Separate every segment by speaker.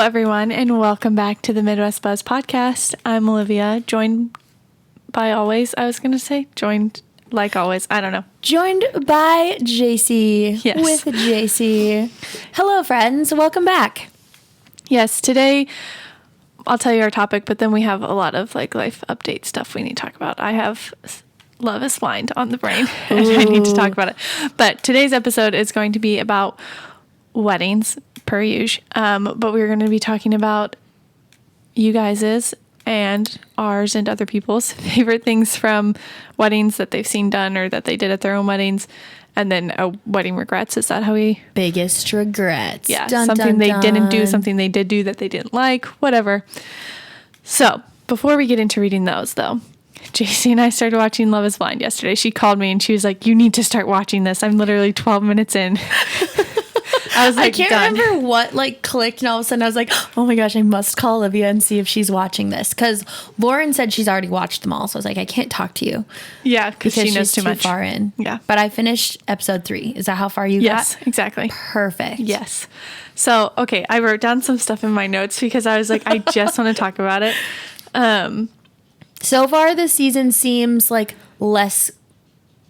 Speaker 1: everyone, and welcome back to the Midwest Buzz podcast. I'm Olivia, joined by always, joined like always, I don't know.
Speaker 2: Joined by JC.
Speaker 1: Yes.
Speaker 2: With JC. Hello, friends. Welcome back.
Speaker 1: Yes, today I'll tell you our topic, but then we have a lot of life update stuff we need to talk about. I have Love is Blind on the brain, and I need to talk about it. But today's episode is going to be about weddings, per usual. But we're going to be talking about you guys's and ours and other people's favorite things from weddings that they've seen done or that they did at their own weddings. And then wedding regrets. Is that how we...
Speaker 2: Biggest regrets.
Speaker 1: Yeah,
Speaker 2: dun,
Speaker 1: something
Speaker 2: dun,
Speaker 1: they
Speaker 2: dun.
Speaker 1: didn't do, something they did do that they didn't like, whatever. So, before we get into reading those, though, JC and I started watching Love is Blind yesterday. She called me and she was like, you need to start watching this. I'm literally 12 minutes in. I was like,
Speaker 2: I can't remember what clicked, and all of a sudden I was like, oh my gosh, I must call Olivia and see if she's watching this. Because Lauren said she's already watched them all. So I was like, I can't talk to you.
Speaker 1: Yeah, because she knows
Speaker 2: she's
Speaker 1: too much.
Speaker 2: far in.
Speaker 1: Yeah.
Speaker 2: But I finished episode 3. Is that how far you got?
Speaker 1: Yes, exactly.
Speaker 2: Perfect.
Speaker 1: Yes. So, okay, I wrote down some stuff in my notes because I was like, I just want to talk about it.
Speaker 2: So far, this season seems less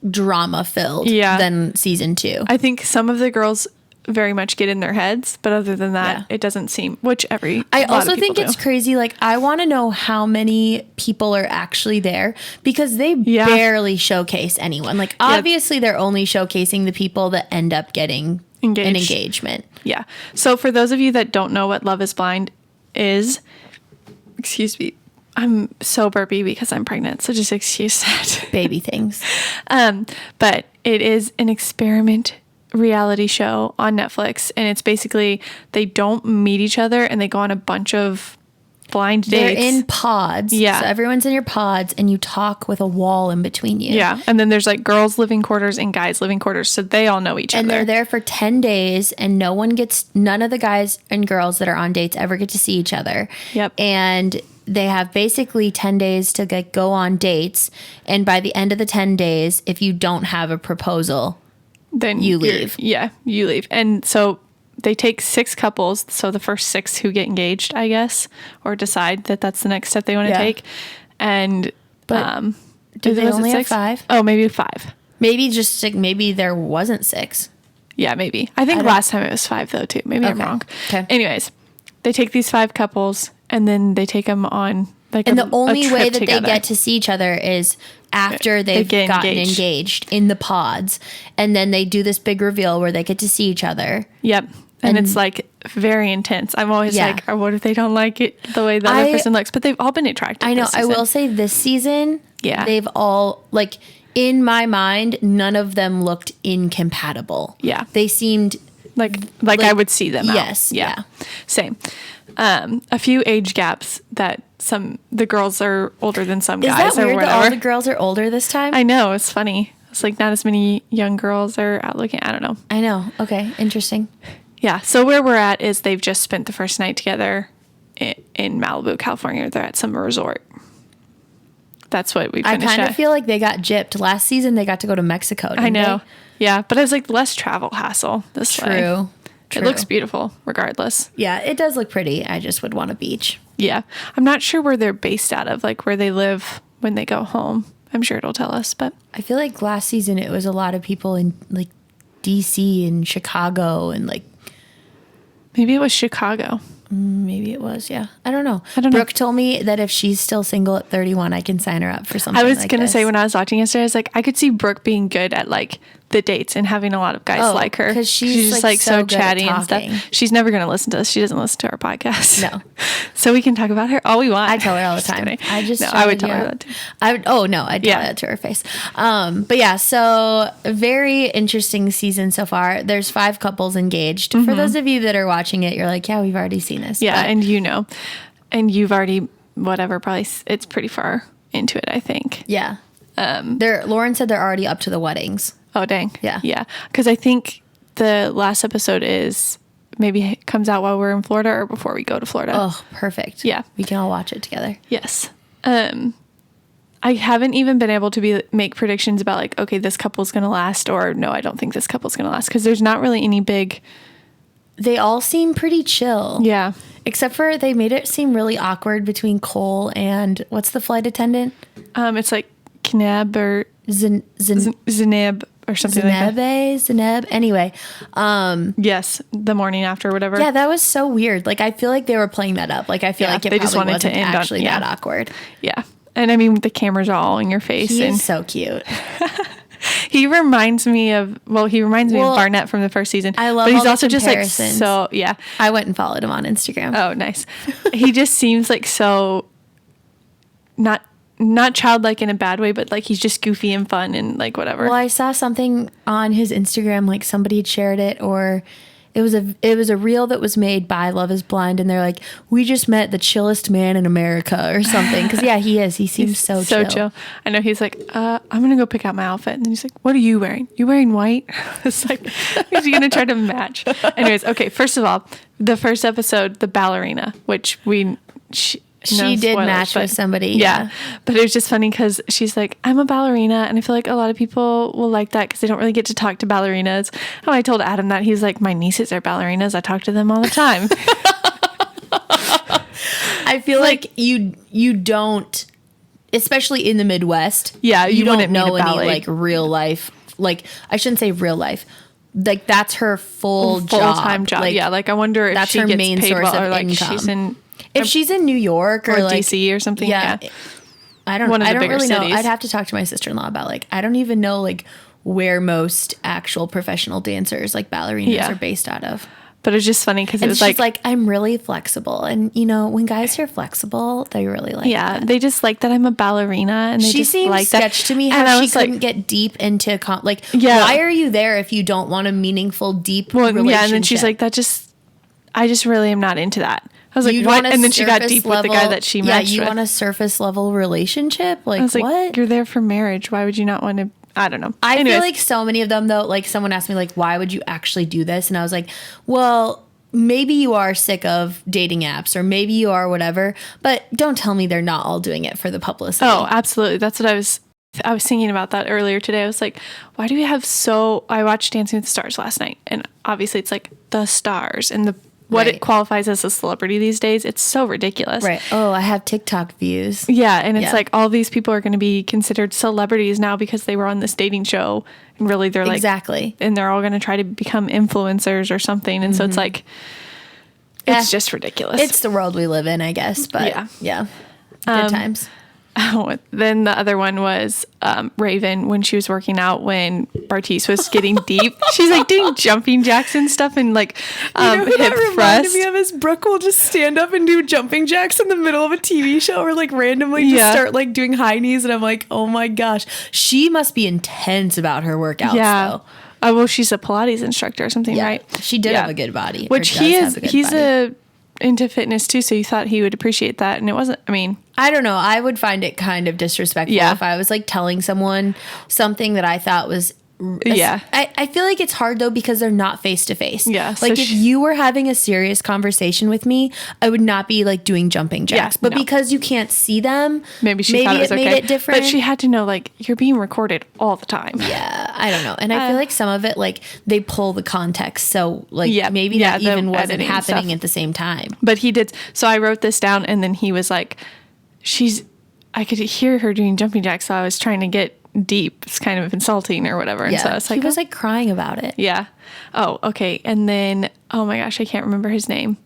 Speaker 2: drama filled than season 2.
Speaker 1: I think some of the girls very much get in their heads, but other than that,
Speaker 2: Yeah.
Speaker 1: it doesn't seem,
Speaker 2: I also think it's crazy. I want to know how many people are actually there because they barely showcase anyone. Obviously they're only showcasing the people that end up getting an engagement.
Speaker 1: Yeah. So for those of you that don't know what Love is Blind is, excuse me, I'm so burpy because I'm pregnant, so just excuse that.
Speaker 2: Baby things.
Speaker 1: But it is an experiment reality show on Netflix, and it's basically they don't meet each other and they go on a bunch of blind dates.
Speaker 2: They're in pods.
Speaker 1: Yeah.
Speaker 2: So everyone's in your pods and you talk with a wall in between you.
Speaker 1: Yeah. And then there's girls living quarters and guys living quarters, so they all know each other.
Speaker 2: And they're there for 10 days and none of the guys and girls that are on dates ever get to see each other.
Speaker 1: Yep.
Speaker 2: And they have basically 10 days to go on dates. And by the end of the 10 days, if you don't have a proposal,
Speaker 1: then
Speaker 2: you leave.
Speaker 1: Yeah, you leave. And so they take 6 couples, so the first 6 who get engaged, I guess, or decide that that's the next step they want to take. And
Speaker 2: do they only have 5?
Speaker 1: Oh, maybe 5.
Speaker 2: Maybe just maybe there wasn't 6.
Speaker 1: Yeah, maybe. I think last time it was 5 though too. Maybe I'm wrong.
Speaker 2: Okay.
Speaker 1: Anyways, they take these 5 couples and then they take them on
Speaker 2: and the only way that
Speaker 1: together.
Speaker 2: they get to see each other is after they've gotten engaged in the pods. And then they do this big reveal where they get to see each other.
Speaker 1: Yep. And it's very intense. I'm always oh, what if they don't like it the way the other person looks? But they've all been attractive.
Speaker 2: I know. I will say this season, they've all, in my mind, none of them looked incompatible.
Speaker 1: Yeah.
Speaker 2: They seemed
Speaker 1: like I would see them out.
Speaker 2: Yes. Yeah.
Speaker 1: Same. A few age gaps that the girls are older than some guys.
Speaker 2: Is that
Speaker 1: or
Speaker 2: weird
Speaker 1: whatever.
Speaker 2: that all the girls are older this time?
Speaker 1: I know. It's funny. It's not as many young girls are out looking. I don't know.
Speaker 2: I know. Okay. Interesting.
Speaker 1: Yeah. So where we're at is they've just spent the first night together in Malibu, California. They're at some resort. That's what we finished
Speaker 2: I kind of feel like they got gypped. Last season, they got to go to Mexico, didn't
Speaker 1: I know.
Speaker 2: They?
Speaker 1: Yeah. But it was less travel hassle this way.
Speaker 2: True.
Speaker 1: It looks beautiful regardless.
Speaker 2: Yeah, it does look pretty. I just would want a beach.
Speaker 1: Yeah. I'm not sure where they're based out of, where they live when they go home. I'm sure it'll tell us, but
Speaker 2: I feel like last season it was a lot of people in DC and Chicago and
Speaker 1: maybe it was Chicago.
Speaker 2: Maybe it was, yeah. I don't know. Brooke told me that if she's still single at 31, I can sign her up for something.
Speaker 1: I was going to say when I was watching yesterday, I was I could see Brooke being good at the dates and having a lot of guys like her.
Speaker 2: Because she's just
Speaker 1: so chatty and stuff. She's never going to listen to us. She doesn't listen to our podcast.
Speaker 2: No.
Speaker 1: So we can talk about her all we want.
Speaker 2: I tell her all the time.
Speaker 1: I would tell her that too.
Speaker 2: I'd tell her that to her face. But yeah, so very interesting season so far. There's 5 couples engaged. For those of you that are watching it, you're like, yeah, we've already seen this.
Speaker 1: Yeah, and and you've already, probably it's pretty far into it, I think.
Speaker 2: Yeah. Lauren said they're already up to the weddings.
Speaker 1: Oh, dang.
Speaker 2: Yeah.
Speaker 1: Yeah. Because I think the last episode maybe comes out while we're in Florida or before we go to Florida.
Speaker 2: Oh, perfect.
Speaker 1: Yeah.
Speaker 2: We can all watch it together.
Speaker 1: Yes. I haven't even been able to make predictions about okay, this couple's going to last, or no, I don't think this couple's going to last, because there's not really any big
Speaker 2: they all seem pretty chill.
Speaker 1: Yeah.
Speaker 2: Except for they made it seem really awkward between Cole and what's the flight attendant?
Speaker 1: It's like Knab or Zeneb or something like that.
Speaker 2: Zeneb. Anyway.
Speaker 1: Yes, the morning after, whatever.
Speaker 2: Yeah, that was so weird. Like, I feel like they were playing that up. Like, I feel like it they just wanted wasn't to end actually that awkward.
Speaker 1: Yeah. And I mean, the cameras are all in your face.
Speaker 2: He's so cute.
Speaker 1: He reminds me of Barnett from the first season.
Speaker 2: I love, but he's also just like
Speaker 1: so. Yeah,
Speaker 2: I went and followed him on Instagram.
Speaker 1: Oh, nice. He just seems like so not childlike in a bad way, but like he's just goofy and fun and like whatever.
Speaker 2: Well, I saw something on his Instagram, like somebody had shared it, or it was a reel that was made by Love Is Blind, and they're like, we just met the chillest man in America or something. Because yeah, he is. He seems so chill.
Speaker 1: I know. He's like, I'm gonna go pick out my outfit, and then he's like, what are you wearing? You wearing white? It's like, is he gonna try to match? Anyways, okay. First of all, the first episode, the ballerina, which she did match with somebody. Yeah. But it was just funny because she's like, I'm a ballerina. And I feel like a lot of people will like that because they don't really get to talk to ballerinas. And I told Adam that, he's like, my nieces are ballerinas. I talk to them all the time.
Speaker 2: I feel like you don't, especially in the Midwest.
Speaker 1: Yeah.
Speaker 2: You don't know any like real life, like I shouldn't say real life. Like that's her full-time job.
Speaker 1: Like, yeah. Like I wonder if
Speaker 2: that's
Speaker 1: she
Speaker 2: her
Speaker 1: gets
Speaker 2: main
Speaker 1: paid
Speaker 2: source
Speaker 1: well,
Speaker 2: of
Speaker 1: or like
Speaker 2: income. If she's in New York or like
Speaker 1: DC or something, yeah.
Speaker 2: I don't really know. I'd have to talk to my sister-in-law about like, I don't even know like where most actual professional dancers like ballerinas are based out of.
Speaker 1: But it was just funny because it was
Speaker 2: she's like, I'm really flexible. And you know, when guys are flexible, they really like that.
Speaker 1: They just like that I'm a ballerina. And they
Speaker 2: she
Speaker 1: just
Speaker 2: seems
Speaker 1: like
Speaker 2: sketch
Speaker 1: that.
Speaker 2: to me how she couldn't get deep into why are you there if you don't want a meaningful, deep relationship?
Speaker 1: Yeah, and then she's like, I just really am not into that. I was like, what? And then she got deep with the guy that she matched with.
Speaker 2: Yeah, you want a surface level relationship? Like,
Speaker 1: I was like,
Speaker 2: what?
Speaker 1: You're there for marriage. Why would you not want to? I don't know.
Speaker 2: I feel like so many of them, though, like someone asked me, like, why would you actually do this? And I was like, well, maybe you are sick of dating apps or maybe you are whatever, but don't tell me they're not all doing it for the publicity.
Speaker 1: Oh, absolutely. That's what I was thinking about that earlier today. I was like, why do we have I watched Dancing with the Stars last night, and obviously it's like the stars and what it qualifies as a celebrity these days. It's so ridiculous.
Speaker 2: Right. Oh, I have TikTok views.
Speaker 1: Yeah. And it's like all these people are going to be considered celebrities now because they were on this dating show. And really they're like,
Speaker 2: exactly.
Speaker 1: And they're all going to try to become influencers or something. And so it's like, it's just ridiculous.
Speaker 2: It's the world we live in, I guess. But yeah. Good times.
Speaker 1: Oh, then the other one was Raven when she was working out when Bartise was getting deep. She's like doing jumping jacks and stuff and like
Speaker 2: who
Speaker 1: hip
Speaker 2: that
Speaker 1: thrust.
Speaker 2: Reminded me of is Brooke will just stand up and do jumping jacks in the middle of a TV show or like randomly just start like doing high knees, and I'm like, oh my gosh, she must be intense about her workouts. Yeah.
Speaker 1: Oh well, she's a Pilates instructor or something, right?
Speaker 2: She did have a good body,
Speaker 1: which he's into fitness too, so you thought he would appreciate that, and it wasn't. I mean,
Speaker 2: I don't know. I would find it kind of disrespectful if I was like telling someone something that I thought was. I feel like it's hard though because they're not face to face.
Speaker 1: Yeah.
Speaker 2: Like if you were having a serious conversation with me, I would not be like doing jumping jacks. But because you can't see them,
Speaker 1: maybe thought it was
Speaker 2: made it different.
Speaker 1: But she had to know like you're being recorded all the time.
Speaker 2: Yeah, I don't know. And I feel like some of it like they pull the context, so like maybe that even wasn't happening at the same time.
Speaker 1: But he did. So I wrote this down, and then he was like, I could hear her doing jumping jacks, so I was trying to get deep. It's kind of insulting or whatever. And so I was like,
Speaker 2: he was like crying about it.
Speaker 1: Yeah. Oh, okay. And then, oh my gosh, I can't remember his name.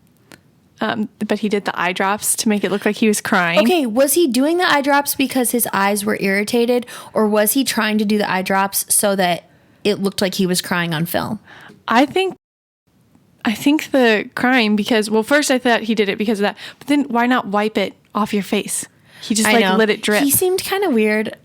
Speaker 1: But he did the eye drops to make it look like he was crying.
Speaker 2: Okay, was he doing the eye drops because his eyes were irritated, or was he trying to do the eye drops so that it looked like he was crying on film?
Speaker 1: I think the crying because, well, first I thought he did it because of that, but then why not wipe it off your face? He just let it drip.
Speaker 2: He seemed kind of weird.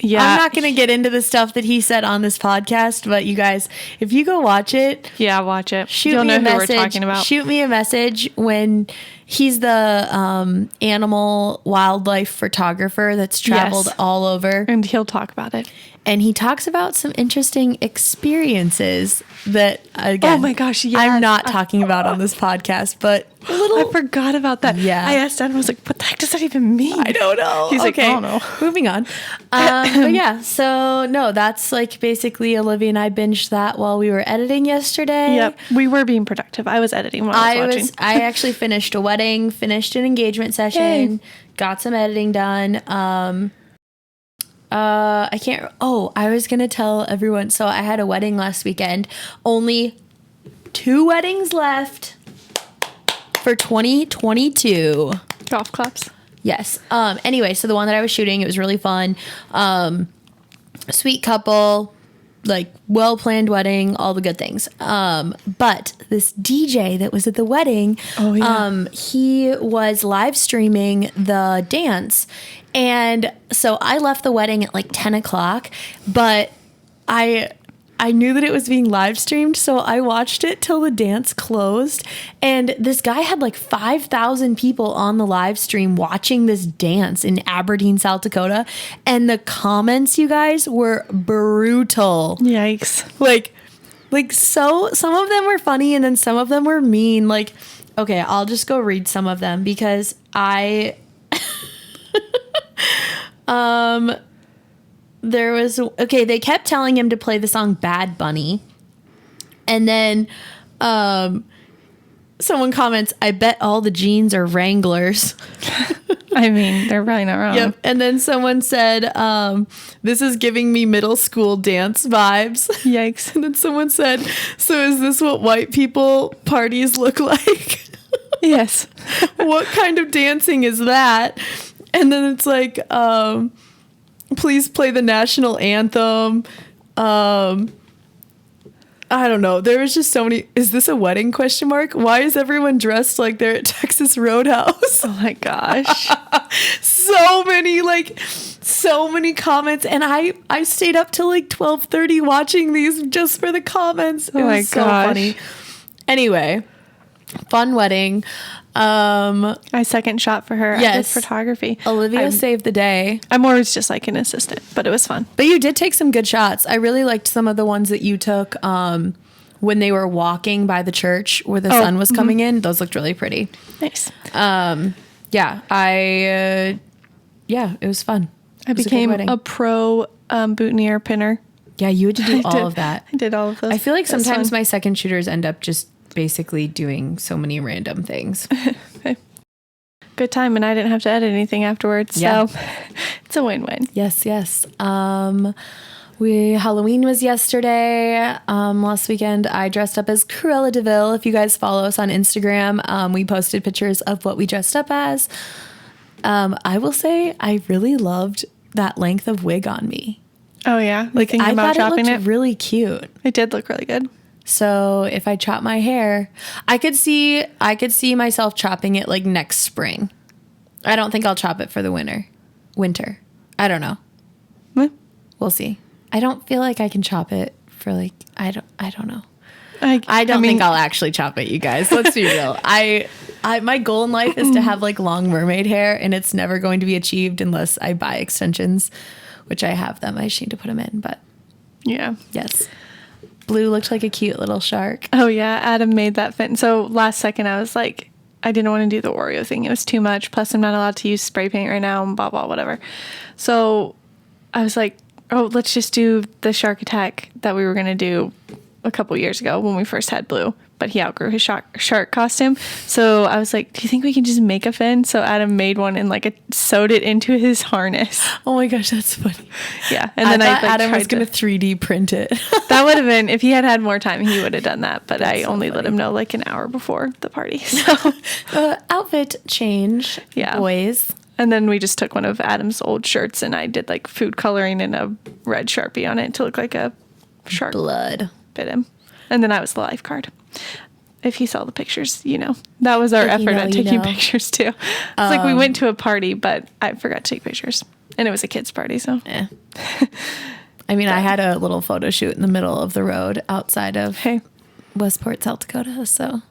Speaker 1: Yeah.
Speaker 2: I'm not going to get into the stuff that he said on this podcast, but you guys, if you go watch it.
Speaker 1: Yeah, watch it.
Speaker 2: You'll know who we're talking about. Shoot me a message when he's the animal wildlife photographer that's traveled all over.
Speaker 1: And he'll talk about it.
Speaker 2: and he talks about some interesting experiences that, again,
Speaker 1: oh my gosh, yes.
Speaker 2: I'm not talking about on this podcast, but
Speaker 1: I forgot about that.
Speaker 2: Yeah.
Speaker 1: I asked Adam, I was like, what the heck does that even mean?
Speaker 2: I don't know.
Speaker 1: He's like, I don't know.
Speaker 2: Moving on. But yeah, so no, that's like basically Olivia and I binged that while we were editing yesterday.
Speaker 1: Yep. We were being productive. I was editing while I was watching.
Speaker 2: I actually finished a wedding, finished an engagement session, got some editing done. I was going to tell everyone. So I had a wedding last weekend. Only 2 weddings left for 2022.
Speaker 1: Golf claps.
Speaker 2: Yes. Anyway, so the one that I was shooting, it was really fun. Sweet couple, like well-planned wedding, all the good things. But this DJ that was at the wedding, he was live streaming the dance. And so I left the wedding at like 10 o'clock, but I knew that it was being live streamed, so I watched it till the dance closed. And this guy had like 5,000 people on the live stream watching this dance in Aberdeen, South Dakota. And the comments, you guys, were brutal.
Speaker 1: Yikes.
Speaker 2: So some of them were funny and then some of them were mean. Like, okay, I'll just go read some of them because they kept telling him to play the song Bad Bunny. And then someone comments, I bet all the jeans are Wranglers.
Speaker 1: I mean, they're probably not wrong.
Speaker 2: Yep. And then someone said, this is giving me middle school dance vibes.
Speaker 1: Yikes.
Speaker 2: And then someone said, so is this what white people parties look like?
Speaker 1: Yes.
Speaker 2: What kind of dancing is that? And then it's like, please play the national anthem. I don't know. There was just so many. Is this a wedding ? Why is everyone dressed like they're at Texas Roadhouse?
Speaker 1: Oh my gosh.
Speaker 2: so many comments. And I stayed up till like 12:30 watching these just for the comments. It was so funny. Anyway, fun wedding.
Speaker 1: I second shot for her.
Speaker 2: Yes.
Speaker 1: I did photography.
Speaker 2: Olivia saved the day.
Speaker 1: I'm always just like an assistant, but it was fun.
Speaker 2: But you did take some good shots. I really liked some of the ones that you took when they were walking by the church where the sun was coming in. Those looked really pretty.
Speaker 1: Nice.
Speaker 2: It was fun.
Speaker 1: I became a pro boutonniere pinner.
Speaker 2: Yeah, you had to do all of that.
Speaker 1: I did all of those.
Speaker 2: I feel like sometimes my second shooters end up just basically doing so many random things.
Speaker 1: Good time, and I didn't have to edit anything afterwards.
Speaker 2: Yeah.
Speaker 1: So it's a win-win.
Speaker 2: Yes. Halloween was yesterday. Last weekend I dressed up as Cruella DeVille. If you guys follow us on Instagram, we posted pictures of what we dressed up as. I will say I really loved that length of wig on me.
Speaker 1: Oh yeah,
Speaker 2: like I thought it looked really cute.
Speaker 1: It did look really good.
Speaker 2: So if I chop my hair, I could see myself chopping it like next spring. I don't think I'll chop it for the winter. I don't know.
Speaker 1: What?
Speaker 2: We'll see. I don't feel like I can chop it for like, I don't know. I don't think I'll actually chop it, you guys. Let's be real. My goal in life is to have like long mermaid hair, and it's never going to be achieved unless I buy extensions, which I have them. I just need to put them in, but
Speaker 1: yeah.
Speaker 2: Yes. Blue looked like a cute little shark.
Speaker 1: Oh yeah, Adam made that fit. And so last second I was like, I didn't want to do the Oreo thing. It was too much. Plus I'm not allowed to use spray paint right now and blah, blah, whatever. So I was like, oh, let's just do the shark attack that we were going to do a couple years ago when we first had Blue. But he outgrew his shark costume. So I was like, do you think we can just make a fin? So Adam made one and sewed it into his harness.
Speaker 2: Oh my gosh, that's funny.
Speaker 1: Yeah.
Speaker 2: And then Adam was going to 3D print it.
Speaker 1: That would have been, if he had more time, he would have done that. But I only let him know like an hour before the party. So
Speaker 2: outfit change, boys.
Speaker 1: And then we just took one of Adam's old shirts and I did like food coloring and a red Sharpie on it to look like a shark.
Speaker 2: Blood.
Speaker 1: Bit him. And then I was the lifeguard. If you saw the pictures, that was our effort at taking pictures too. It's like we went to a party, but I forgot to take pictures. And it was a kid's party, so.
Speaker 2: I mean, I had a little photo shoot in the middle of the road outside of Westport, South Dakota. So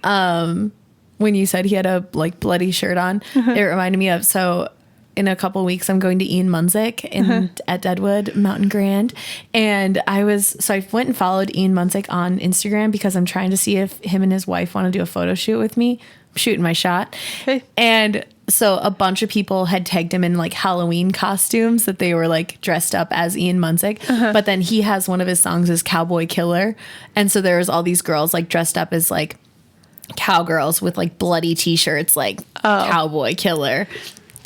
Speaker 2: when you said he had a bloody shirt on, it reminded me of, so in a couple weeks, I'm going to Ian Munsick at Deadwood Mountain Grand. And I went and followed Ian Munsick on Instagram because I'm trying to see if him and his wife want to do a photo shoot with me. I'm shooting my shot. Okay. And so a bunch of people had tagged him in like Halloween costumes that they were like dressed up as Ian Munsick. But then he has one of his songs is Cowboy Killer. And so there was all these girls like dressed up as like cowgirls with like bloody t-shirts like Cowboy Killer.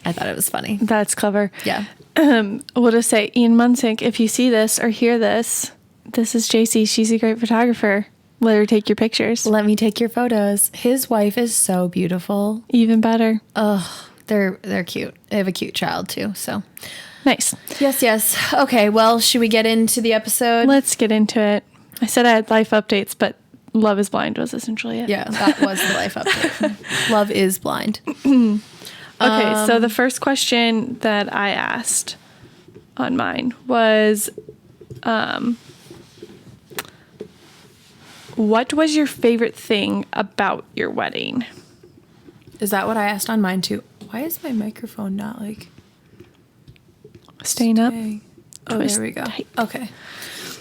Speaker 2: I thought it was funny.
Speaker 1: That's clever.
Speaker 2: Yeah.
Speaker 1: We'll just say, Ian Munsick, if you see this or hear this, this is JC. She's a great photographer. Let her take your pictures.
Speaker 2: Let me take your photos. His wife is so beautiful.
Speaker 1: Even better.
Speaker 2: Oh, they're cute. They have a cute child too, so.
Speaker 1: Nice.
Speaker 2: Yes. Okay, well, should we get into the episode?
Speaker 1: Let's get into it. I said I had life updates, but Love is Blind was essentially it.
Speaker 2: Yeah, that was the life update. Love is blind.
Speaker 1: Okay, so the first question that I asked on mine was, what was your favorite thing about your wedding?
Speaker 2: Is that what I asked on mine too? Why is my microphone not like
Speaker 1: staying up?
Speaker 2: Oh, there we go. Tight. Okay.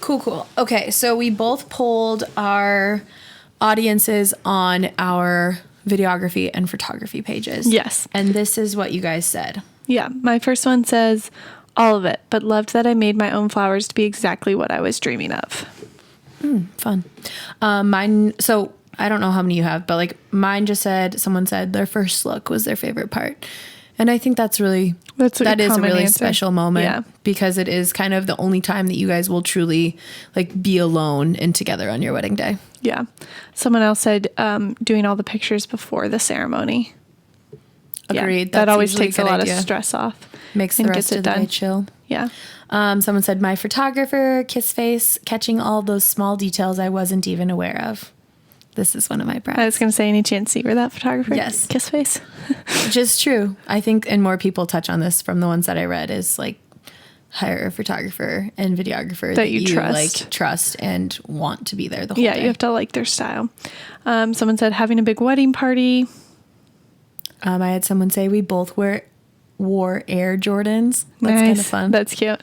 Speaker 2: Cool. Okay, so we both polled our audiences on our videography and photography pages.
Speaker 1: Yes.
Speaker 2: And this is what you guys said.
Speaker 1: Yeah. My first one says, all of it, but loved that I made my own flowers to be exactly what I was dreaming of.
Speaker 2: Fun. Mine, so I don't know how many you have, but like mine just said, someone said their first look was their favorite part. And I think that is a really special moment because it is kind of the only time that you guys will truly like be alone and together on your wedding day.
Speaker 1: Yeah. Someone else said doing all the pictures before the ceremony.
Speaker 2: Agreed.
Speaker 1: Yeah, that always takes a lot of stress off.
Speaker 2: Makes the rest of the day chill.
Speaker 1: Yeah.
Speaker 2: Someone said my photographer, kiss face, catching all those small details I wasn't even aware of. This is one of my brides.
Speaker 1: I was going to say, any chance you were that photographer?
Speaker 2: Yes.
Speaker 1: Kiss face.
Speaker 2: Which is true. I think, and more people touch on this from the ones that I read, is like hire a photographer and videographer that you trust and want to be there the whole day.
Speaker 1: Yeah, you have to like their style. Someone said having a big wedding party.
Speaker 2: I had someone say we both wore Air Jordans. That's kind of fun.
Speaker 1: That's cute.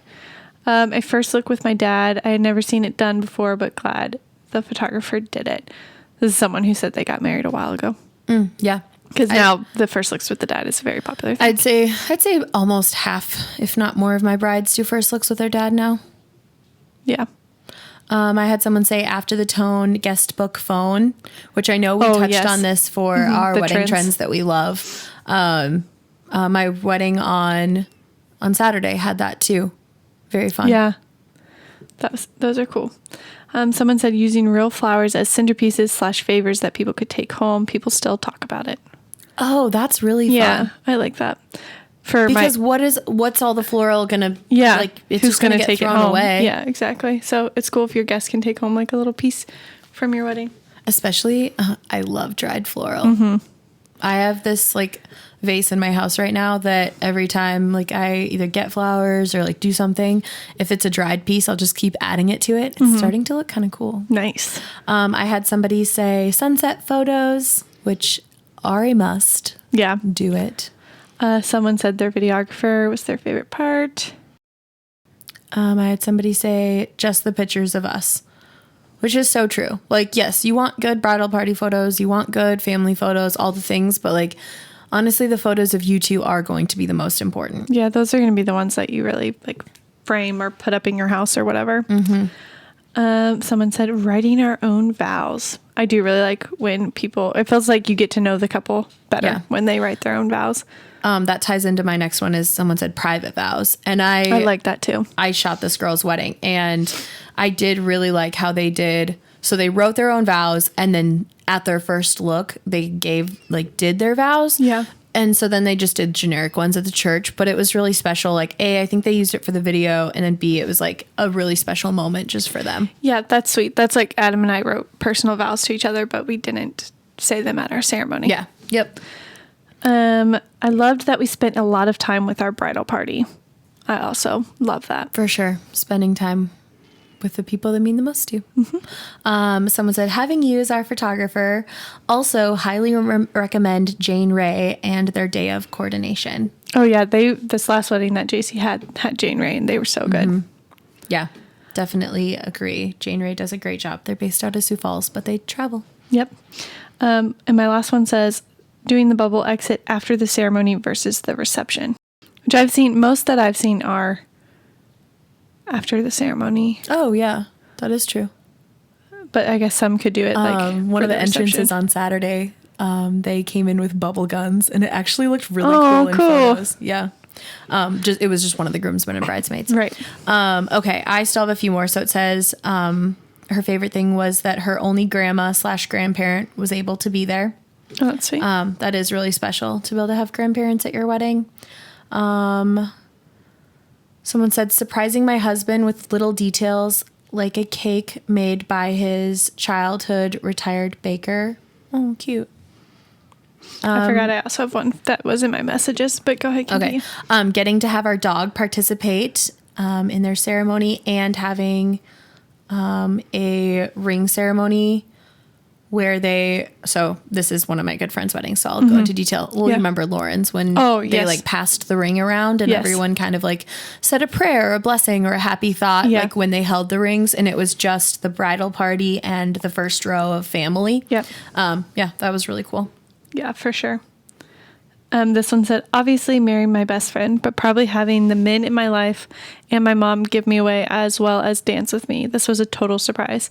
Speaker 1: A first look with my dad. I had never seen it done before, but glad the photographer did it. This is someone who said they got married a while ago.
Speaker 2: Yeah.
Speaker 1: Because now the first looks with the dad is a very popular thing.
Speaker 2: I'd say almost half, if not more, of my brides do first looks with their dad now.
Speaker 1: Yeah.
Speaker 2: I had someone say after the tone guest book phone, which I know we touched on this for our wedding trends that we love. My wedding on Saturday had that too. Very fun.
Speaker 1: Yeah. Those are cool. Someone said using real flowers as centerpieces / favors that people could take home. People still talk about it.
Speaker 2: Oh, that's really fun.
Speaker 1: Yeah, I like that.
Speaker 2: What's all the floral gonna?
Speaker 1: Yeah,
Speaker 2: like it's just gonna take it home away.
Speaker 1: Yeah, exactly. So it's cool if your guests can take home like a little piece from your wedding.
Speaker 2: Especially, I love dried floral. I have this like vase in my house right now that every time like I either get flowers or like do something, if it's a dried piece, I'll just keep adding it to it. It's starting to look kind of cool.
Speaker 1: Nice.
Speaker 2: I had somebody say sunset photos, which are a must.
Speaker 1: Yeah.
Speaker 2: Do it.
Speaker 1: Someone said their videographer was their favorite part.
Speaker 2: I had somebody say just the pictures of us, which is so true. Like, yes, you want good bridal party photos, you want good family photos, all the things, but like, honestly, the photos of you two are going to be the most important.
Speaker 1: Yeah, those are going to be the ones that you really like frame or put up in your house or whatever. Someone said writing our own vows. I do really like when it feels like you get to know the couple better when they write their own vows.
Speaker 2: That ties into my next one is someone said private vows. And I
Speaker 1: like that too.
Speaker 2: I shot this girl's wedding and I did really like how they did. So they wrote their own vows and then at their first look, they did their vows.
Speaker 1: Yeah.
Speaker 2: And so then they just did generic ones at the church, but it was really special. Like A, I think they used it for the video, and then B, it was like a really special moment just for them.
Speaker 1: Yeah, that's sweet. That's like Adam and I wrote personal vows to each other, but we didn't say them at our ceremony.
Speaker 2: Yeah. Yep.
Speaker 1: I loved that we spent a lot of time with our bridal party. I also love that.
Speaker 2: For sure. Spending time with the people that mean the most to you. Someone said, having you as our photographer, also highly recommend Jane Ray and their day of coordination.
Speaker 1: Oh yeah, this last wedding that JC had Jane Ray, and they were so good.
Speaker 2: Mm-hmm. Yeah, definitely agree. Jane Ray does a great job. They're based out of Sioux Falls, but they travel.
Speaker 1: Yep. And my last one says doing the bubble exit after the ceremony versus the reception, which I've seen. Most that I've seen are after the ceremony.
Speaker 2: Oh yeah, that is true.
Speaker 1: But I guess some could do it like
Speaker 2: one of the entrances on Saturday. They came in with bubble guns, and it actually looked really cool in photos. Yeah. It was just one of the groomsmen and bridesmaids.
Speaker 1: Right.
Speaker 2: Okay. I still have a few more. So it says, her favorite thing was that her only grandma/grandparent was able to be there.
Speaker 1: Oh, that's sweet.
Speaker 2: That is really special to be able to have grandparents at your wedding. Someone said surprising my husband with little details like a cake made by his childhood retired baker. Oh, cute.
Speaker 1: I forgot I also have one that was in my messages, but go ahead. Continue.
Speaker 2: Okay. Getting to have our dog participate in their ceremony and having a ring ceremony where this is one of my good friend's weddings, so I'll go into detail. Well, you remember Lauren's when they like passed the ring around and everyone kind of like said a prayer or a blessing or a happy thought like when they held the rings, and it was just the bridal party and the first row of family.
Speaker 1: Yep.
Speaker 2: That was really cool.
Speaker 1: Yeah, for sure. This one said, obviously marrying my best friend, but probably having the men in my life and my mom give me away as well as dance with me. This was a total surprise.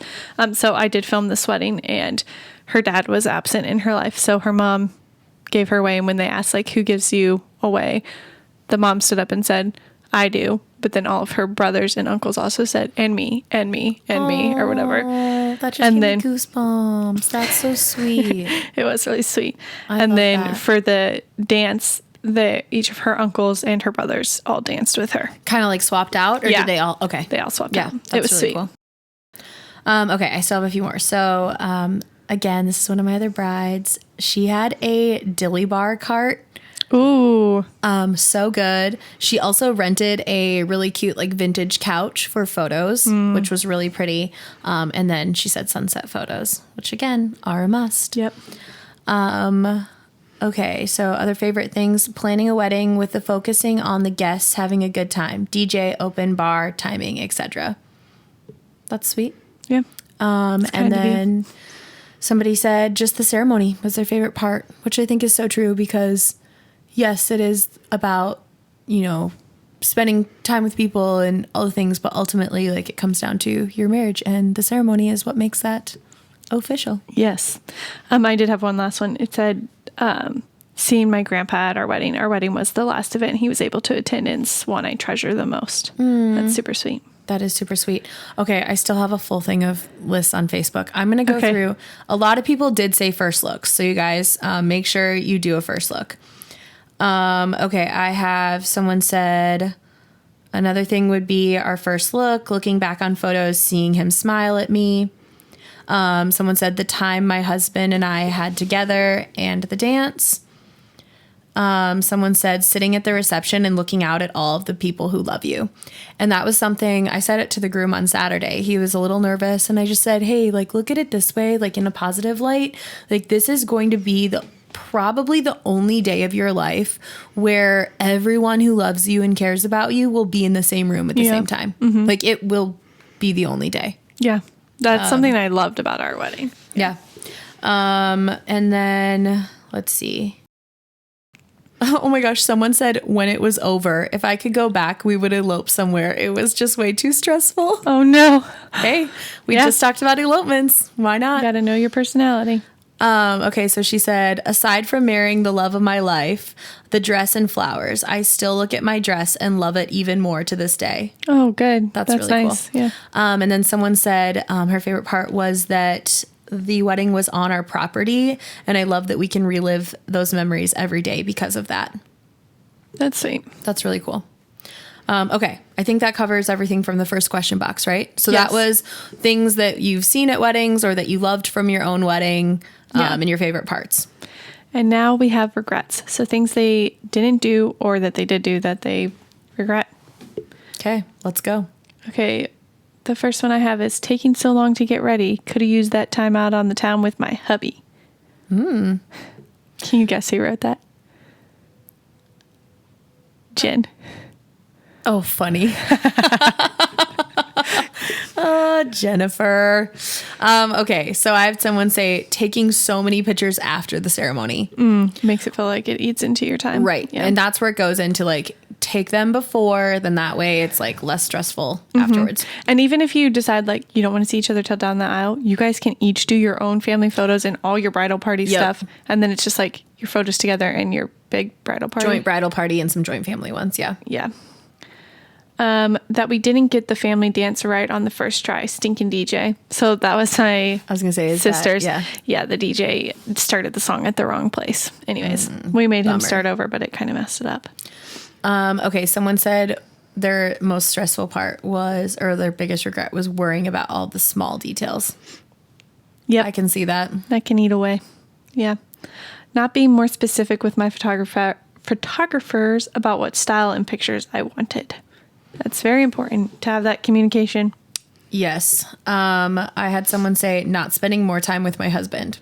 Speaker 1: So I did film this wedding, and her dad was absent in her life. So her mom gave her away. And when they asked, like, who gives you away? The mom stood up and said, I do. But then all of her brothers and uncles also said, and me, and me, and me, or whatever.
Speaker 2: That just gave me goosebumps. That's so sweet.
Speaker 1: It was really sweet. And then that. For the dance, each of her uncles and her brothers all danced with her.
Speaker 2: Kind of like swapped out? Or did they all? Okay.
Speaker 1: They all swapped out. It was really sweet. Cool.
Speaker 2: Okay, I still have a few more. So, again, this is one of my other brides. She had a dilly bar cart.
Speaker 1: Ooh.
Speaker 2: So good. She also rented a really cute like vintage couch for photos, which was really pretty. And then she said sunset photos, which again are a must.
Speaker 1: Yep.
Speaker 2: Okay. So other favorite things, planning a wedding with the focusing on the guests having a good time, DJ, open bar, timing, etc. That's sweet.
Speaker 1: Yeah.
Speaker 2: And then somebody said just the ceremony was their favorite part, which I think is so true because yes, it is about, spending time with people and all the things, but ultimately, like, it comes down to your marriage, and the ceremony is what makes that official.
Speaker 1: Yes. I did have one last one. It said, seeing my grandpa at our wedding. Our wedding was the last event he was able to attend, and it's one I treasure the most. That's super sweet.
Speaker 2: That is super sweet. Okay, I still have a full thing of lists on Facebook. I'm going to go through. A lot of people did say first looks, so you guys make sure you do a first look. Okay, I have someone said another thing would be our first look, looking back on photos, seeing him smile at me. Someone said the time my husband and I had together and the dance. Someone said sitting at the reception and looking out at all of the people who love you. And that was something I said it to the groom on Saturday. He was a little nervous and I just said, hey, like, look at it this way, like in a positive light. Like, this is going to be probably the only day of your life where everyone who loves you and cares about you will be in the same room at the same time. Mm-hmm. Like, it will be the only day.
Speaker 1: Yeah. That's something I loved about our wedding.
Speaker 2: Yeah. And then let's see. Oh my gosh, someone said when it was over, if I could go back, we would elope somewhere. It was just way too stressful.
Speaker 1: Oh no.
Speaker 2: Hey, we just talked about elopements. Why not?
Speaker 1: You gotta know your personality.
Speaker 2: Okay, so she said, aside from marrying the love of my life, the dress and flowers, I still look at my dress and love it even more to this day.
Speaker 1: Oh, good.
Speaker 2: That's really nice. Cool. Yeah. And then someone said her favorite part was that the wedding was on our property, and I love that we can relive those memories every day because of that.
Speaker 1: That's sweet.
Speaker 2: That's really cool. Okay, I think that covers everything from the first question box, right? So that was things that you've seen at weddings or that you loved from your own wedding and your favorite parts.
Speaker 1: And now we have regrets. So things they didn't do or that they did do that they regret.
Speaker 2: Okay, let's go.
Speaker 1: Okay, the first one I have is taking so long to get ready. Could have used that time out on the town with my hubby. Can you guess who wrote that? Jen.
Speaker 2: Oh, funny. Jennifer. Okay, so I had someone say taking so many pictures after the ceremony.
Speaker 1: Makes it feel like it eats into your time.
Speaker 2: Right. Yeah. And that's where it goes into like take them before, then that way it's like less stressful afterwards.
Speaker 1: And even if you decide like you don't want to see each other till down the aisle, you guys can each do your own family photos and all your bridal party stuff. And then it's just like your photos together and your big bridal party.
Speaker 2: Joint bridal party and some joint family ones. Yeah.
Speaker 1: Yeah. That we didn't get the family dance right on the first try. Stinking DJ. So that was my sister's. Yeah, the DJ started the song at the wrong place. Anyways, we made him start over, but it kind of messed it up.
Speaker 2: Okay, someone said their most stressful part was, or their biggest regret was worrying about all the small details.
Speaker 1: Yeah,
Speaker 2: I can see that.
Speaker 1: That can eat away. Yeah. Not being more specific with my photographers about what style and pictures I wanted. That's very important to have that communication.
Speaker 2: Yes. I had someone say not spending more time with my husband.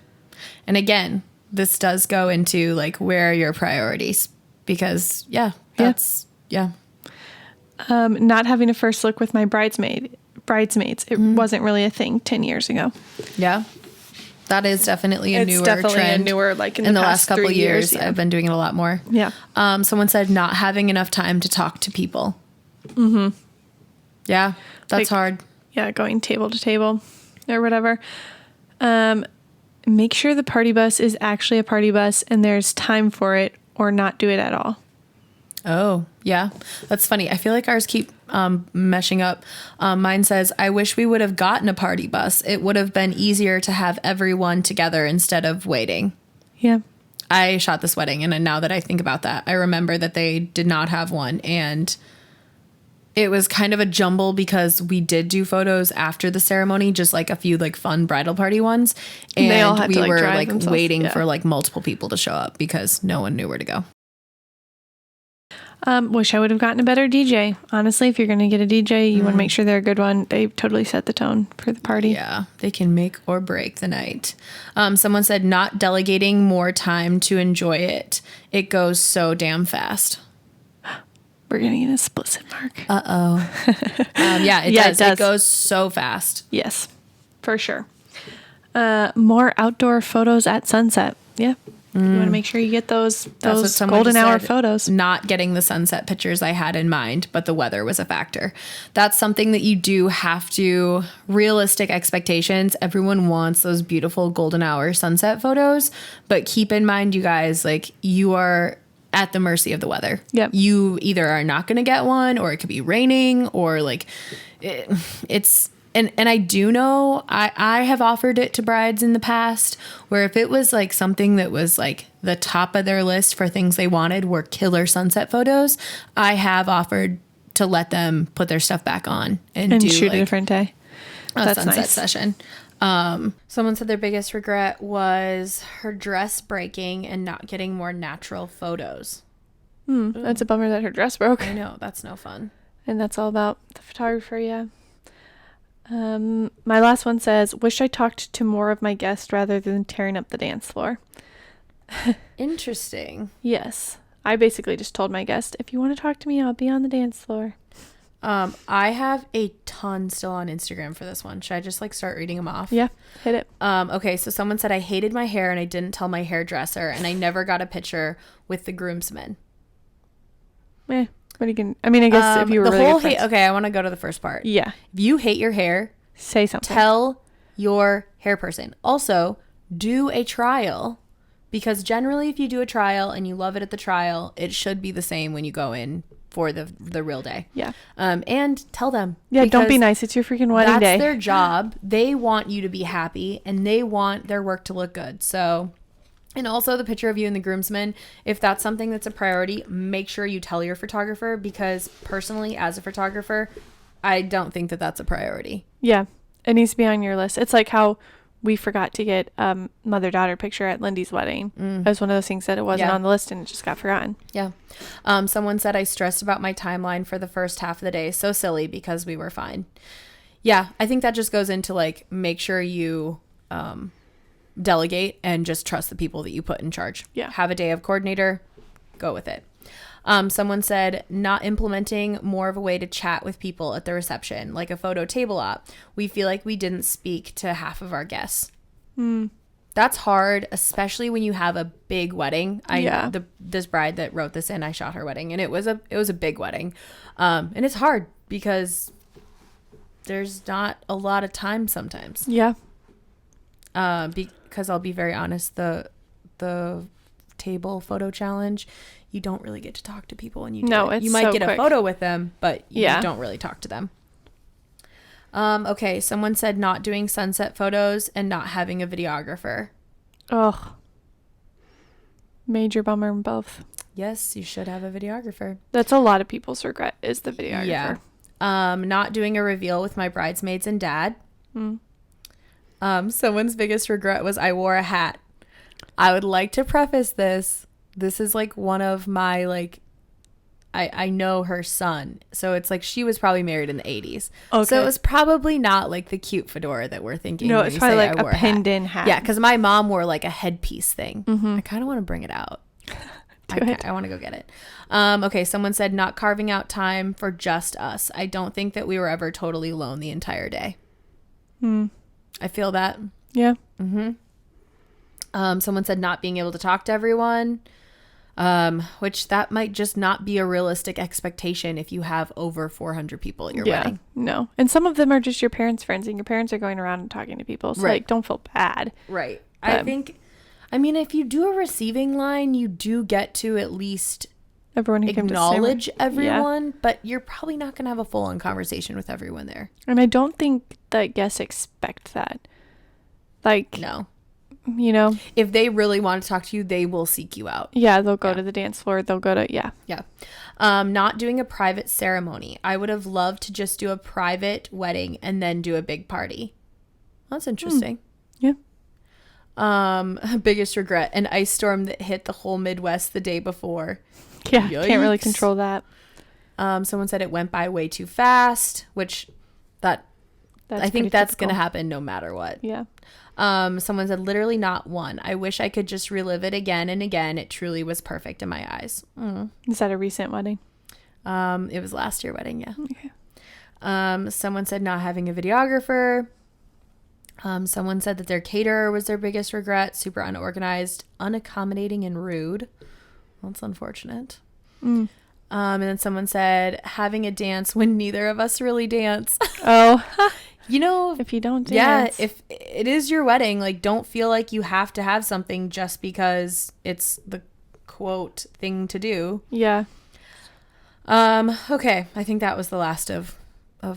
Speaker 2: And again, this does go into like, where are your priorities? Because
Speaker 1: not having a first look with my bridesmaids. It wasn't really a thing 10 years ago.
Speaker 2: Yeah. That is definitely a newer trend.
Speaker 1: Like in
Speaker 2: the last couple of years. Yeah. I've been doing it a lot more.
Speaker 1: Yeah.
Speaker 2: Someone said not having enough time to talk to people. Yeah, that's hard.
Speaker 1: Yeah, going table to table or whatever. Make sure the party bus is actually a party bus and there's time for it, or not do it at all.
Speaker 2: Oh, yeah. That's funny. I feel like ours keep meshing up. Mine says, I wish we would have gotten a party bus. It would have been easier to have everyone together instead of waiting.
Speaker 1: Yeah.
Speaker 2: I shot this wedding, and now that I think about that, I remember that they did not have one, and it was kind of a jumble because we did do photos after the ceremony, just like a few like fun bridal party ones. And they all had we were like waiting for like multiple people to show up because no one knew where to go.
Speaker 1: Wish I would have gotten a better DJ. Honestly, if you're going to get a DJ, you want to make sure they're a good one. They totally set the tone for the party.
Speaker 2: Yeah, they can make or break the night. Someone said not delegating more time to enjoy it. It goes so damn fast.
Speaker 1: We're getting an explicit mark.
Speaker 2: Uh-oh. It does. It goes so fast.
Speaker 1: Yes, for sure. More outdoor photos at sunset. Yeah. You want to make sure you get those golden hour photos.
Speaker 2: Not getting the sunset pictures I had in mind, but the weather was a factor. That's something that you do have to, realistic expectations. Everyone wants those beautiful golden hour sunset photos, but keep in mind, you guys, like you are at the mercy of the weather.
Speaker 1: Yep.
Speaker 2: You either are not going to get one, or it could be raining, or like it's. And I do know I have offered it to brides in the past where if it was like something that was like the top of their list for things they wanted were killer sunset photos, I have offered to let them put their stuff back on and do
Speaker 1: shoot
Speaker 2: like
Speaker 1: a different day.
Speaker 2: That's sunset nice. Session. Someone said their biggest regret was her dress breaking and not getting more natural photos.
Speaker 1: That's a bummer that her dress broke.
Speaker 2: I know, that's no fun.
Speaker 1: And that's all about the photographer, yeah. My last one says, wish I talked to more of my guests rather than tearing up the dance floor.
Speaker 2: Interesting.
Speaker 1: Yes. I basically just told my guest, if you want to talk to me, I'll be on the dance floor.
Speaker 2: I have a ton still on Instagram for this one. Should I just like start reading them off?
Speaker 1: Yeah, hit it.
Speaker 2: Okay, so someone said I hated my hair and I didn't tell my hairdresser and I never got a picture with the groomsmen.
Speaker 1: What are you gonna? I mean, I guess if you were
Speaker 2: the
Speaker 1: really
Speaker 2: whole hate. Okay, I want to go to the first part.
Speaker 1: Yeah.
Speaker 2: If you hate your hair,
Speaker 1: say something.
Speaker 2: Tell your hair person. Also, do a trial, because generally, if you do a trial and you love it at the trial, it should be the same when you go in for the real day.
Speaker 1: Yeah.
Speaker 2: And tell them.
Speaker 1: Yeah. Don't be nice. It's your freaking wedding day.
Speaker 2: That's their job. They want you to be happy, and they want their work to look good. So. And also the picture of you and the groomsmen, if that's something that's a priority, make sure you tell your photographer, because personally, as a photographer, I don't think that that's a priority.
Speaker 1: Yeah, it needs to be on your list. It's like how we forgot to get mother-daughter picture at Lindy's wedding. It was one of those things that it wasn't on the list and it just got forgotten.
Speaker 2: Yeah. Someone said I stressed about my timeline for the first half of the day. So silly, because we were fine. Yeah, I think that just goes into like, make sure you... delegate and just trust the people that you put in charge.
Speaker 1: Yeah.
Speaker 2: Have a day of coordinator, go with it. Someone said not implementing more of a way to chat with people at the reception, like a photo table op. We feel like we didn't speak to half of our guests. That's hard, especially when you have a big wedding. This bride that wrote this in, I shot her wedding, and it was a big wedding, and it's hard because there's not a lot of time sometimes.
Speaker 1: Yeah.
Speaker 2: Because I'll be very honest, the table photo challenge, you don't really get to talk to people when you do it. You might get a photo with them, but you don't really talk to them. Okay, someone said not doing sunset photos and not having a videographer.
Speaker 1: Oh, major bummer in both.
Speaker 2: Yes, you should have a videographer.
Speaker 1: That's a lot of people's regret, is the videographer.
Speaker 2: Yeah. Not doing a reveal with my bridesmaids and dad. Someone's biggest regret was I wore a hat. I would like to preface this. This is like one of my, like, I know her son. So it's like she was probably married in the 80s. Okay. So it was probably not like the cute fedora that we're thinking.
Speaker 1: No, it's probably like a pinned in hat.
Speaker 2: Yeah, because my mom wore like a headpiece thing. I kind of want to bring it out. I want to go get it. Okay, someone said not carving out time for just us. I don't think that we were ever totally alone the entire day. I feel that.
Speaker 1: Yeah.
Speaker 2: Someone said not being able to talk to everyone, which that might just not be a realistic expectation if you have over 400 people at your wedding.
Speaker 1: No. And some of them are just your parents' friends, and your parents are going around and talking to people. So, like, don't feel bad.
Speaker 2: Right. I mean, if you do a receiving line, you do get to at least
Speaker 1: everyone who
Speaker 2: acknowledge everyone, but you're probably not going to have a full-on conversation with everyone there.
Speaker 1: And I don't think that guests expect that. Like,
Speaker 2: no.
Speaker 1: You know,
Speaker 2: if they really want to talk to you, they will seek you out.
Speaker 1: Yeah, they'll go to the dance floor. They'll go to,
Speaker 2: Yeah. Not doing a private ceremony. I would have loved to just do a private wedding and then do a big party. That's interesting.
Speaker 1: Yeah.
Speaker 2: Biggest regret, an ice storm that hit the whole Midwest the day before.
Speaker 1: Yeah, Yikes. Can't really control that.
Speaker 2: Someone said it went by way too fast, which I think that's going to happen no matter what.
Speaker 1: Yeah.
Speaker 2: Someone said literally not one. I wish I could just relive it again and again. It truly was perfect in my eyes.
Speaker 1: Is that a recent wedding?
Speaker 2: It was last year wedding. Yeah.
Speaker 1: Okay.
Speaker 2: Someone said not having a videographer. Someone said that their caterer was their biggest regret. Super unorganized, unaccommodating, and rude. Well, that's unfortunate. And then someone said having a dance when neither of us really dance.
Speaker 1: Oh,
Speaker 2: you know,
Speaker 1: if you don't dance.
Speaker 2: Yeah, if it is your wedding, like, don't feel like you have to have something just because it's the quote thing to do.
Speaker 1: Yeah.
Speaker 2: Okay, I think that was the last of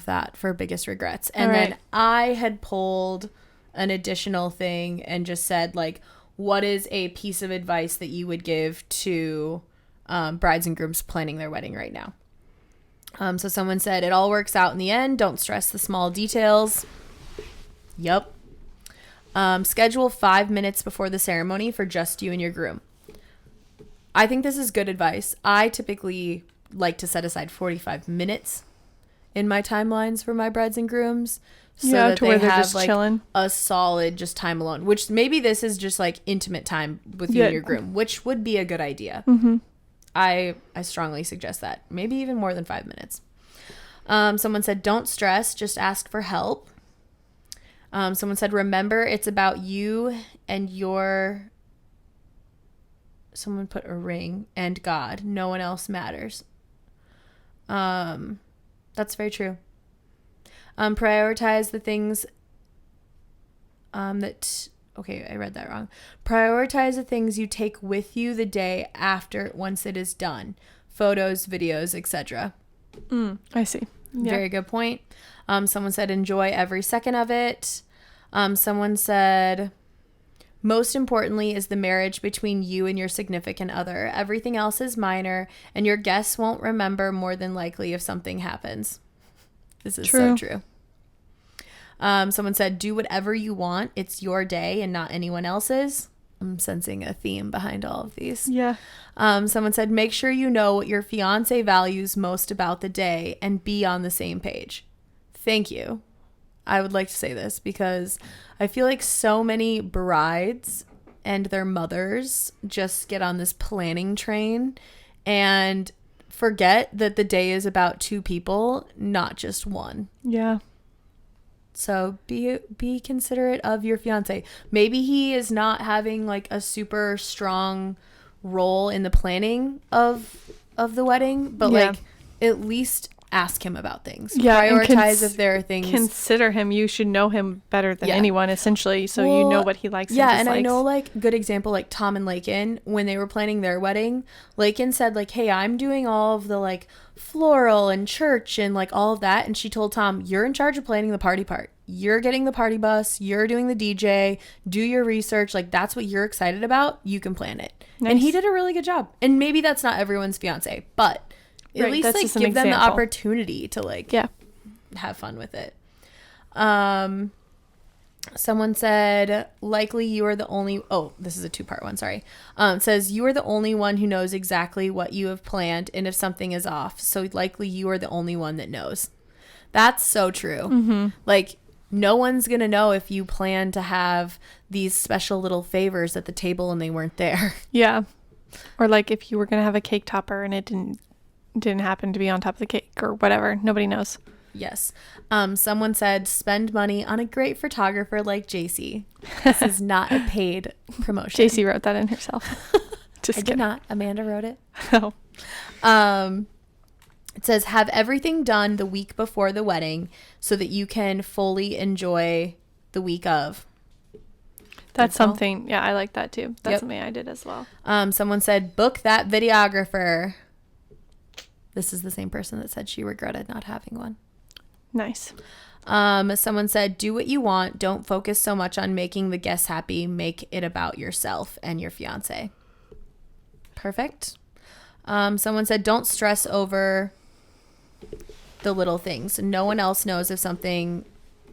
Speaker 2: that for biggest regrets. And then I had pulled an additional thing and just said, like, what is a piece of advice that you would give to brides and grooms planning their wedding right now? So someone said, it all works out in the end. Don't stress the small details. Yep. Schedule 5 minutes before the ceremony for just you and your groom. I think this is good advice. I typically like to set aside 45 minutes in my timelines for my brides and grooms. So that to where they're have just like chilling. A solid just time alone, which maybe this is just like intimate time with you and your groom, which would be a good idea. I strongly suggest that. Maybe even more than 5 minutes. Someone said, don't stress, just ask for help. Someone said, remember, it's about you and your... Someone put a ring and God. No one else matters. That's very true. Prioritize the things Okay, I read that wrong. Prioritize the things you take with you the day after once it is done. Photos, videos, etc.
Speaker 1: I see.
Speaker 2: Yeah. Very good point. Someone said enjoy every second of it. Someone said most importantly is the marriage between you and your significant other. Everything else is minor, and your guests won't remember more than likely if something happens. This is so true. Someone said, do whatever you want. It's your day and not anyone else's. I'm sensing a theme behind all of these.
Speaker 1: Yeah.
Speaker 2: Someone said, make sure you know what your fiance values most about the day and be on the same page. Thank you. I would like to say this because I feel like so many brides and their mothers just get on this planning train and forget that the day is about two people, not just one.
Speaker 1: Yeah.
Speaker 2: So be considerate of your fiance. Maybe he is not having like a super strong role in the planning of the wedding, but like at least ask him about things.
Speaker 1: Yeah,
Speaker 2: prioritize if there are things.
Speaker 1: Consider him. You should know him better than anyone, essentially, so you know what he likes.
Speaker 2: Yeah,
Speaker 1: and
Speaker 2: I know, like, good example, like Tom and Lakin, when they were planning their wedding, Lakin said, like, hey, I'm doing all of the like floral and church and like all of that, and she told Tom, you're in charge of planning the party part. You're getting the party bus. You're doing the DJ. Do your research. Like, that's what you're excited about. You can plan it. Nice. And he did a really good job. And maybe that's not everyone's fiance, but at least like give them the opportunity to like have fun with it. Someone said, likely you are the only, this is a 2-part one, sorry. Says you are the only one who knows exactly what you have planned and if something is off. So likely you are the only one that knows. That's so true. Mm-hmm. Like, no one's going to know if you plan to have these special little favors at the table and they weren't there.
Speaker 1: Yeah. Or like if you were going to have a cake topper and it didn't happen to be on top of the cake or whatever. Nobody knows.
Speaker 2: Yes. Someone said, spend money on a great photographer like JC. This is not a paid promotion.
Speaker 1: JC wrote that in herself.
Speaker 2: Just kidding. Did not. Amanda wrote it.
Speaker 1: Oh.
Speaker 2: It says, have everything done the week before the wedding so that you can fully enjoy the week of.
Speaker 1: That's something. Yeah, I like that too. That's something I did as well.
Speaker 2: Someone said, book that videographer. This is the same person that said she regretted not having one.
Speaker 1: Nice.
Speaker 2: Someone said, do what you want. Don't focus so much on making the guests happy. Make it about yourself and your fiance. Perfect. Someone said, don't stress over the little things. No one else knows if something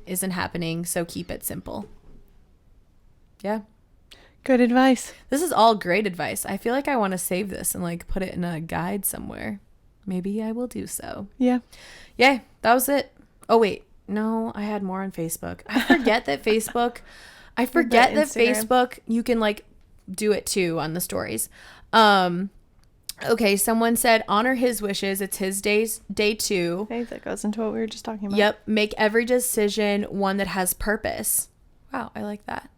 Speaker 2: isn't happening, so keep it simple. Yeah.
Speaker 1: Good advice.
Speaker 2: This is all great advice. I feel like I want to save this and like put it in a guide somewhere. Maybe I will do so.
Speaker 1: Yeah.
Speaker 2: Yeah, that was it. Oh, wait. No, I had more on Facebook. I forget that Facebook, Facebook, you can like do it too on the stories. Okay, someone said, honor his wishes. It's his day 2.
Speaker 1: Hey, that goes into what we were just talking about.
Speaker 2: Yep. Make every decision one that has purpose. Wow, I like that.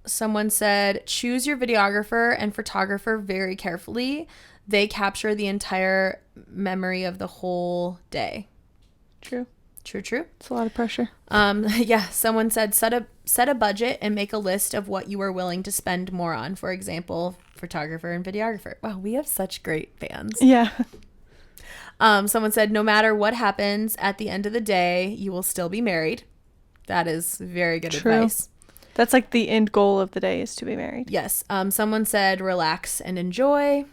Speaker 2: Someone said, choose your videographer and photographer very carefully. They capture the entire memory of the whole day.
Speaker 1: True.
Speaker 2: True.
Speaker 1: It's a lot of pressure.
Speaker 2: Yeah. Someone said, set a budget and make a list of what you are willing to spend more on. For example, photographer and videographer. Wow, we have such great fans.
Speaker 1: Yeah.
Speaker 2: Someone said, no matter what happens at the end of the day, you will still be married. That is very good advice.
Speaker 1: That's like the end goal of the day is to be married.
Speaker 2: Yes. Someone said, relax and enjoy.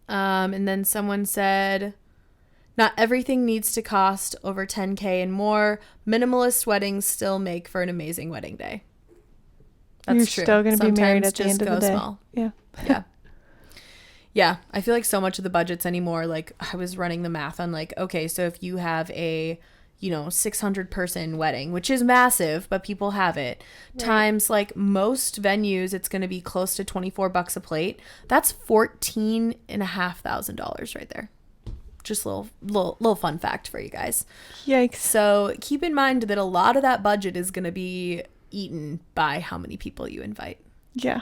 Speaker 2: And then someone said, not everything needs to cost over $10,000 and more. Minimalist weddings still make for an amazing wedding day. That's
Speaker 1: You're
Speaker 2: true.
Speaker 1: still going to be married at the
Speaker 2: just
Speaker 1: end of the day.
Speaker 2: Small.
Speaker 1: Yeah.
Speaker 2: Yeah. Yeah. I feel like so much of the budgets anymore, like I was running the math on like, okay, so if you have a, 600 person wedding, which is massive, but people have it, right, times like most venues, it's going to be close to $24 a plate. That's $14,500 right there. Just a little fun fact for you guys.
Speaker 1: Yikes.
Speaker 2: So keep in mind that a lot of that budget is going to be eaten by how many people you invite.
Speaker 1: Yeah.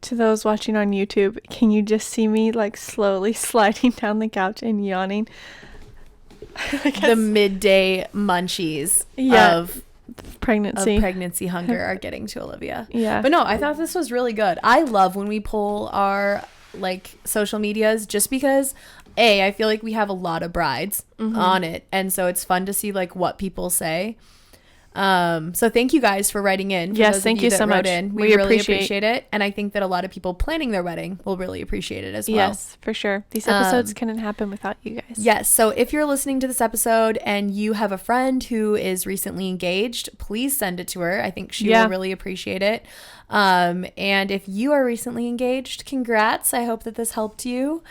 Speaker 1: To those watching on YouTube, can you just see me like slowly sliding down the couch and yawning?
Speaker 2: The midday munchies of pregnancy hunger are getting to Olivia.
Speaker 1: Yeah.
Speaker 2: But no, I thought this was really good. I love when we pull our like social medias just because I feel like we have a lot of brides on it, and so it's fun to see like what people say. So thank you guys for writing in.
Speaker 1: Yes, thank you so much.
Speaker 2: We really appreciate it, and I think that a lot of people planning their wedding will really appreciate it as well.
Speaker 1: Yes, for sure. These episodes couldn't happen without you guys.
Speaker 2: Yes, so if you're listening to this episode and you have a friend who is recently engaged, please send it to her. I think she will really appreciate it. And if you are recently engaged, congrats. I hope that this helped you.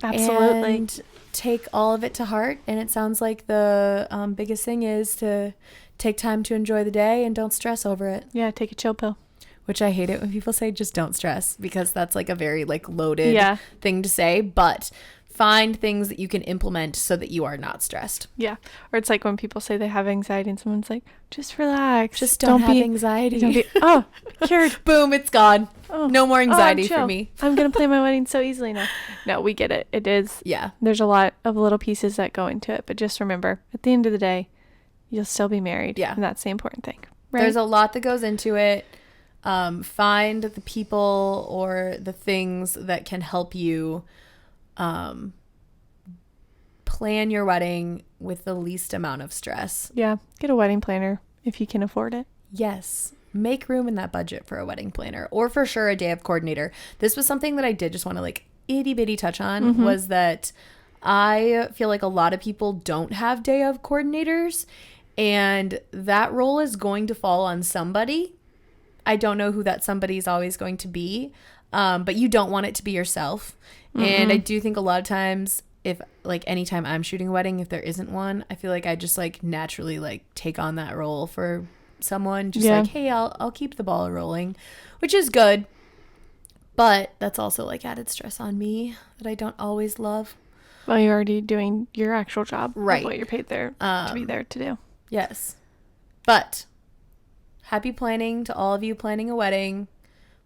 Speaker 1: Absolutely.
Speaker 2: And take all of it to heart. And it sounds like the biggest thing is to take time to enjoy the day and don't stress over it.
Speaker 1: Yeah, take a chill pill.
Speaker 2: which I hate it when people say just don't stress, because that's like a very like loaded thing to say, but find things that you can implement so that you are not stressed.
Speaker 1: Yeah. Or it's like when people say they have anxiety and someone's like, just relax.
Speaker 2: Just don't have anxiety.
Speaker 1: Cured.
Speaker 2: Boom, it's gone. Oh, no more anxiety for me.
Speaker 1: I'm going to plan my wedding so easily now. No, we get it. It is.
Speaker 2: Yeah.
Speaker 1: There's a lot of little pieces that go into it. But just remember, at the end of the day, you'll still be married.
Speaker 2: Yeah.
Speaker 1: And that's the important thing. Right?
Speaker 2: There's a lot that goes into it. Find the people or the things that can help you plan your wedding with the least amount of stress.
Speaker 1: Yeah. Get a wedding planner if you can afford it.
Speaker 2: Yes. Make room in that budget for a wedding planner, or for sure a day of coordinator. This was something that I did just want to like itty bitty touch on, was that I feel like a lot of people don't have day of coordinators, and that role is going to fall on somebody. I don't know who that somebody is always going to be, but you don't want it to be yourself. And I do think a lot of times, if like anytime I'm shooting a wedding, if there isn't one, I feel like I just like naturally like take on that role for someone, just like, hey, I'll keep the ball rolling, which is good, but that's also like added stress on me that I don't always love.
Speaker 1: Well, you're already doing your actual job,
Speaker 2: right?
Speaker 1: What you're paid there to be there to do.
Speaker 2: Yes, but happy planning to all of you planning a wedding.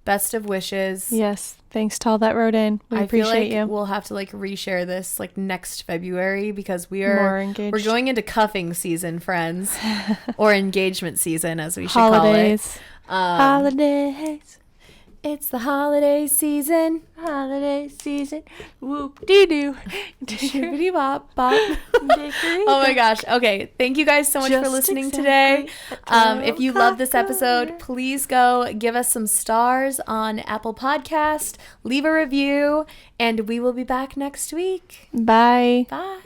Speaker 2: Best of wishes.
Speaker 1: Yes. Thanks to all that wrote in. We appreciate you.
Speaker 2: We'll have to like reshare this like next February, because we're going into cuffing season, friends, or engagement season, as we should call it.
Speaker 1: Holidays.
Speaker 2: It's the holiday season.
Speaker 1: Holiday season. Whoop dee doo.
Speaker 2: Shibbity bop bop. Oh my gosh. Okay. Thank you guys so much for listening today. If you love this episode, please go give us some stars on Apple Podcast. Leave a review, and we will be back next week.
Speaker 1: Bye.
Speaker 2: Bye.